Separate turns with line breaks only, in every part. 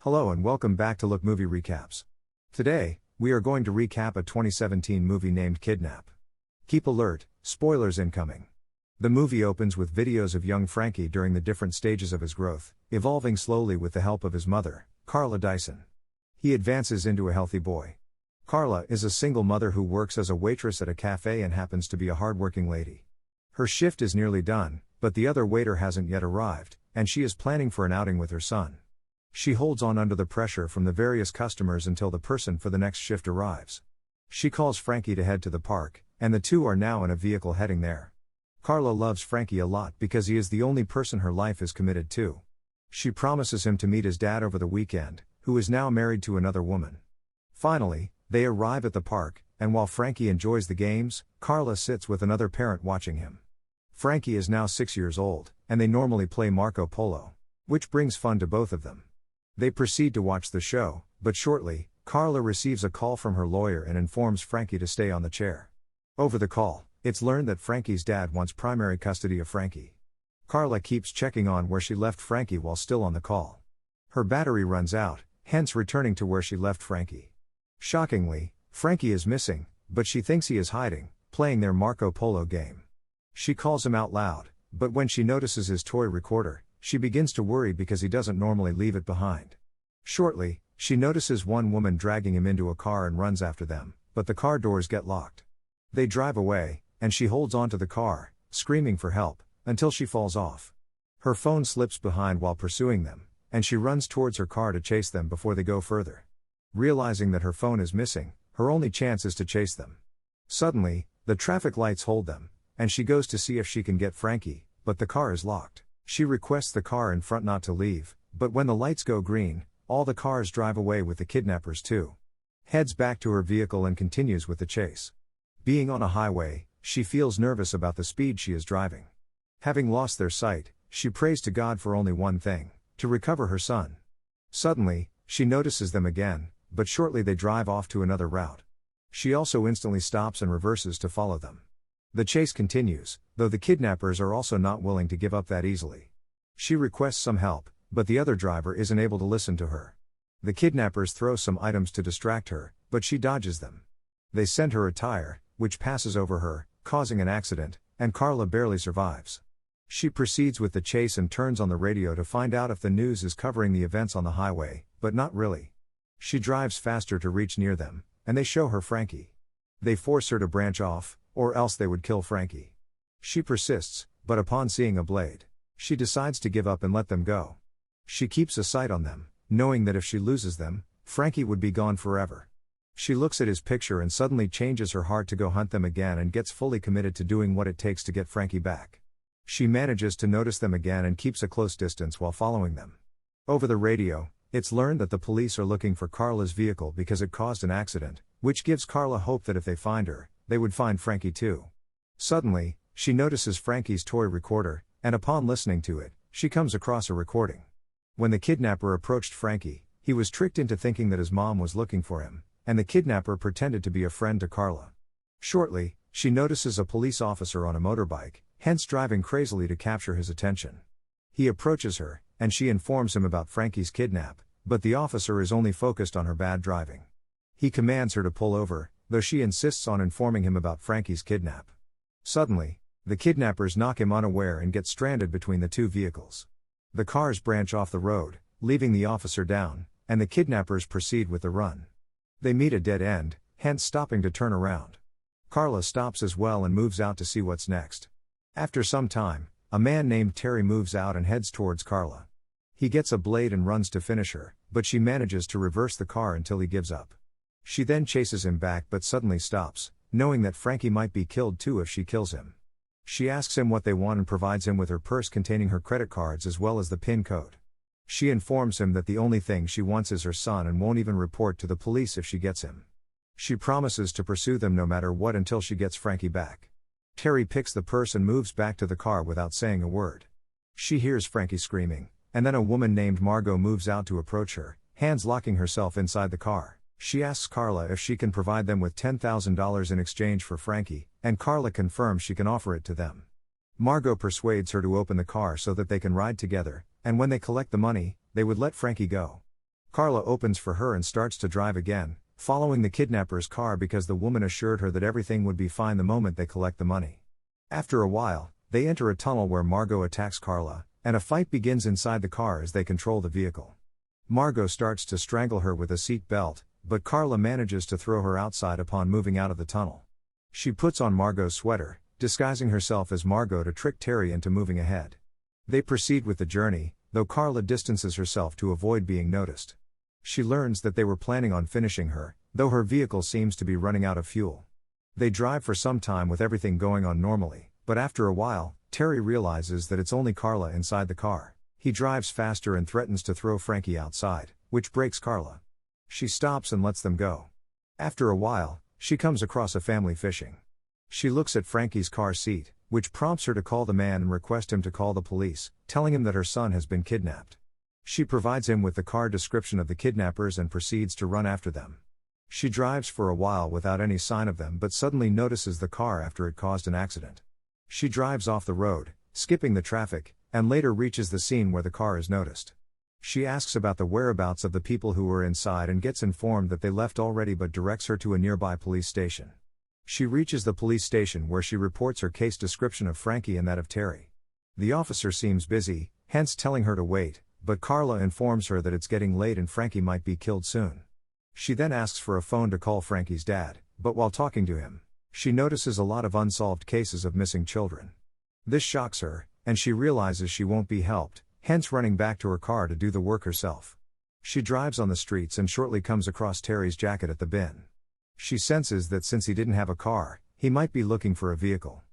Hello and welcome back to Look Movie Recaps. Today, we are going to recap a 2017 movie named Kidnap. Keep alert, spoilers incoming. The movie opens with videos of young Frankie during the different stages of his growth, evolving slowly with the help of his mother, Carla Dyson. He advances into a healthy boy. Carla is a single mother who works as a waitress at a cafe and happens to be a hardworking lady. Her shift is nearly done, but the other waiter hasn't yet arrived, and she is planning for an outing with her son. She holds on under the pressure from the various customers until the person for the next shift arrives. She calls Frankie to head to the park, and the two are now in a vehicle heading there. Carla loves Frankie a lot because he is the only person her life is committed to. She promises him to meet his dad over the weekend, who is now married to another woman. Finally, they arrive at the park, and while Frankie enjoys the games, Carla sits with another parent watching him. Frankie is now 6 years old, and they normally play Marco Polo, which brings fun to both of them. They proceed to watch the show, but shortly, Carla receives a call from her lawyer and informs Frankie to stay on the chair. Over the call, it's learned that Frankie's dad wants primary custody of Frankie. Carla keeps checking on where she left Frankie while still on the call. Her battery runs out, hence returning to where she left Frankie. Shockingly, Frankie is missing, but she thinks he is hiding, playing their Marco Polo game. She calls him out loud, but when she notices his toy recorder, she begins to worry because he doesn't normally leave it behind. Shortly, she notices one woman dragging him into a car and runs after them, but the car doors get locked. They drive away, and she holds onto the car, screaming for help, until she falls off. Her phone slips behind while pursuing them, and she runs towards her car to chase them before they go further. Realizing that her phone is missing, her only chance is to chase them. Suddenly, the traffic lights hold them, and she goes to see if she can get Frankie, but the car is locked. She requests the car in front not to leave, but when the lights go green, all the cars drive away with the kidnappers too. Heads back to her vehicle and continues with the chase. Being on a highway, she feels nervous about the speed she is driving. Having lost their sight, she prays to God for only one thing: to recover her son. Suddenly, she notices them again, but shortly they drive off to another route. She also instantly stops and reverses to follow them. The chase continues, though the kidnappers are also not willing to give up that easily. She requests some help, but the other driver isn't able to listen to her. The kidnappers throw some items to distract her, but she dodges them. They send her a tire, which passes over her, causing an accident, and Carla barely survives. She proceeds with the chase and turns on the radio to find out if the news is covering the events on the highway, but not really. She drives faster to reach near them, and they show her Frankie. They force her to branch off, or else they would kill Frankie. She persists, but upon seeing a blade, she decides to give up and let them go. She keeps a sight on them, knowing that if she loses them, Frankie would be gone forever. She looks at his picture and suddenly changes her heart to go hunt them again and gets fully committed to doing what it takes to get Frankie back. She manages to notice them again and keeps a close distance while following them. Over the radio, it's learned that the police are looking for Carla's vehicle because it caused an accident, which gives Carla hope that if they find her, they would find Frankie too. Suddenly, she notices Frankie's toy recorder, and upon listening to it, she comes across a recording. When the kidnapper approached Frankie, he was tricked into thinking that his mom was looking for him, and the kidnapper pretended to be a friend to Carla. Shortly, she notices a police officer on a motorbike, hence driving crazily to capture his attention. He approaches her, and she informs him about Frankie's kidnap, but the officer is only focused on her bad driving. He commands her to pull over, though she insists on informing him about Frankie's kidnap. Suddenly, the kidnappers knock him unaware and get stranded between the two vehicles. The cars branch off the road, leaving the officer down, and the kidnappers proceed with the run. They meet a dead end, hence stopping to turn around. Carla stops as well and moves out to see what's next. After some time, a man named Terry moves out and heads towards Carla. He gets a blade and runs to finish her, but she manages to reverse the car until he gives up. She then chases him back but suddenly stops, knowing that Frankie might be killed too if she kills him. She asks him what they want and provides him with her purse containing her credit cards as well as the PIN code. She informs him that the only thing she wants is her son and won't even report to the police if she gets him. She promises to pursue them no matter what until she gets Frankie back. Terry picks the purse and moves back to the car without saying a word. She hears Frankie screaming, and then a woman named Margot moves out to approach her, hands locking herself inside the car. She asks Carla if she can provide them with $10,000 in exchange for Frankie, and Carla confirms she can offer it to them. Margot persuades her to open the car so that they can ride together, and when they collect the money, they would let Frankie go. Carla opens for her and starts to drive again, following the kidnapper's car because the woman assured her that everything would be fine the moment they collect the money. After a while, they enter a tunnel where Margot attacks Carla, and a fight begins inside the car as they control the vehicle. Margot starts to strangle her with a seat belt, but Carla manages to throw her outside upon moving out of the tunnel. She puts on Margot's sweater, disguising herself as Margot to trick Terry into moving ahead. They proceed with the journey, though Carla distances herself to avoid being noticed. She learns that they were planning on finishing her, though her vehicle seems to be running out of fuel. They drive for some time with everything going on normally, but after a while, Terry realizes that it's only Carla inside the car. He drives faster and threatens to throw Frankie outside, which breaks Carla. She stops and lets them go. After a while, she comes across a family fishing. She looks at Frankie's car seat, which prompts her to call the man and request him to call the police, telling him that her son has been kidnapped. She provides him with the car description of the kidnappers and proceeds to run after them. She drives for a while without any sign of them but suddenly notices the car after it caused an accident. She drives off the road, skipping the traffic, and later reaches the scene where the car is noticed. She asks about the whereabouts of the people who were inside and gets informed that they left already but directs her to a nearby police station. She reaches the police station where she reports her case description of Frankie and that of Terry. The officer seems busy, hence telling her to wait, but Carla informs her that it's getting late and Frankie might be killed soon. She then asks for a phone to call Frankie's dad, but while talking to him, she notices a lot of unsolved cases of missing children. This shocks her, and she realizes she won't be helped, hence running back to her car to do the work herself. She drives on the streets and shortly comes across Terry's jacket at the bin. She senses that since he didn't have a car, he might be looking for a vehicle.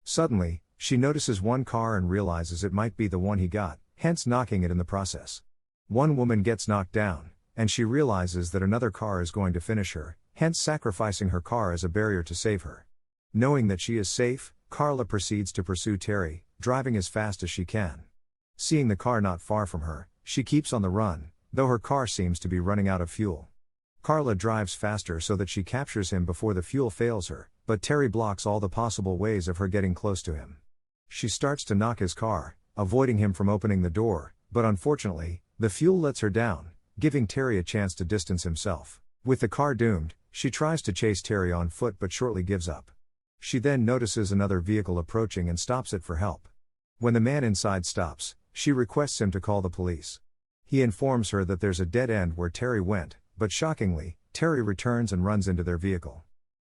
Suddenly, she notices one car and realizes it might be the one he got, hence knocking it in the process. One woman gets knocked down, and she realizes that another car is going to finish her, hence sacrificing her car as a barrier to save her. Knowing that she is safe, Carla proceeds to pursue Terry, driving as fast as she can. Seeing the car not far from her, she keeps on the run, though her car seems to be running out of fuel. Carla drives faster so that she captures him before the fuel fails her, but Terry blocks all the possible ways of her getting close to him. She starts to knock his car, avoiding him from opening the door, but unfortunately, the fuel lets her down, giving Terry a chance to distance himself. With the car doomed, she tries to chase Terry on foot but shortly gives up. She then notices another vehicle approaching and stops it for help. When the man inside stops, she requests him to call the police. He informs her that there's a dead end where Terry went, but shockingly, Terry returns and runs into their vehicle.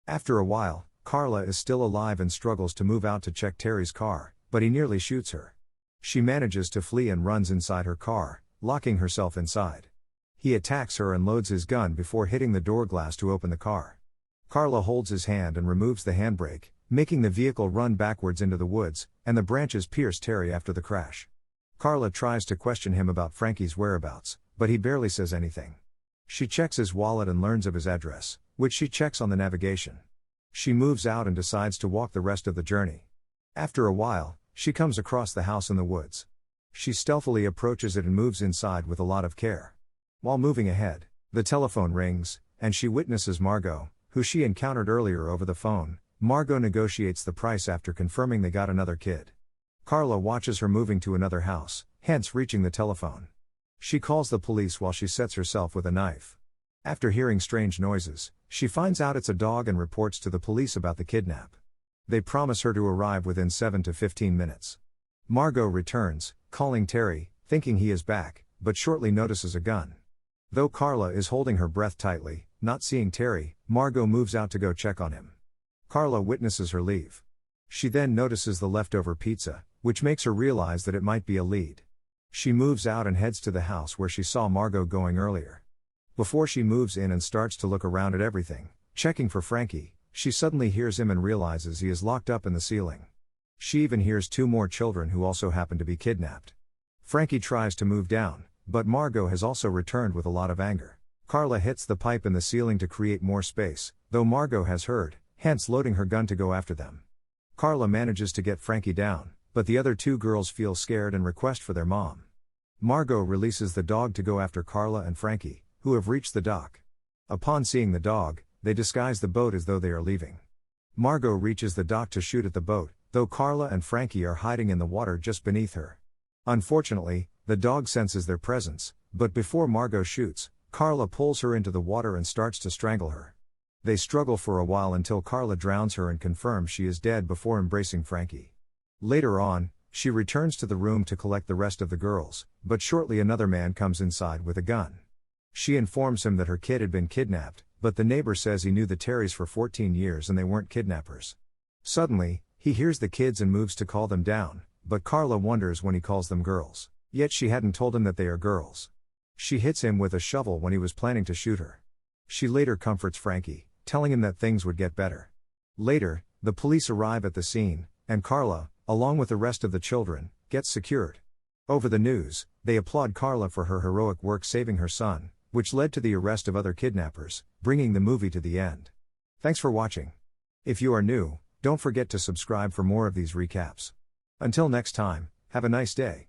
After a while, Carla is still alive and struggles to move out to check Terry's car, but he nearly shoots her. She manages to flee and runs inside her car, locking herself inside. He attacks her and loads his gun before hitting the door glass to open the car. Carla holds his hand and removes the handbrake, making the vehicle run backwards into the woods, and the branches pierce Terry after the crash. Carla tries to question him about Frankie's whereabouts, but he barely says anything. She checks his wallet and learns of his address, which she checks on the navigation. She moves out and decides to walk the rest of the journey. After a while, she comes across the house in the woods. She stealthily approaches it and moves inside with a lot of care. While moving ahead, the telephone rings, and she witnesses Margot, who she encountered earlier over the phone. Margot negotiates the price after confirming they got another kid. Carla watches her moving to another house, hence reaching the telephone. She calls the police while she sets herself with a knife. After hearing strange noises, she finds out it's a dog and reports to the police about the kidnap. They promise her to arrive within 7 to 15 minutes. Margot returns, calling Terry, thinking he is back, but shortly notices a gun. Though Carla is holding her breath tightly, not seeing Terry, Margot moves out to go check on him. Carla witnesses her leave. She then notices the leftover pizza, which makes her realize that it might be a lead. She moves out and heads to the house where she saw Margot going earlier. Before she moves in and starts to look around at everything, checking for Frankie, she suddenly hears him and realizes he is locked up in the ceiling. She even hears 2 more children who also happen to be kidnapped. Frankie tries to move down, but Margot has also returned with a lot of anger. Carla hits the pipe in the ceiling to create more space, though Margot has heard, hence loading her gun to go after them. Carla manages to get Frankie down, but the other 2 girls feel scared and request for their mom. Margot releases the dog to go after Carla and Frankie, who have reached the dock. Upon seeing the dog, they disguise the boat as though they are leaving. Margot reaches the dock to shoot at the boat, though Carla and Frankie are hiding in the water just beneath her. Unfortunately, the dog senses their presence, but before Margot shoots, Carla pulls her into the water and starts to strangle her. They struggle for a while until Carla drowns her and confirms she is dead before embracing Frankie. Later on, she returns to the room to collect the rest of the girls, but shortly another man comes inside with a gun. She informs him that her kid had been kidnapped, but the neighbor says he knew the Terrys for 14 years and they weren't kidnappers. Suddenly, he hears the kids and moves to call them down, but Carla wonders when he calls them girls. Yet she hadn't told him that they are girls. She hits him with a shovel when he was planning to shoot her. She later comforts Frankie, telling him that things would get better. Later, the police arrive at the scene, and Carla, along with the rest of the children, gets secured. Over the news, they applaud Carla for her heroic work saving her son, which led to the arrest of other kidnappers, bringing the movie to the end. Thanks for watching. If you are new, don't forget to subscribe for more of these recaps. Until next time, have a nice day.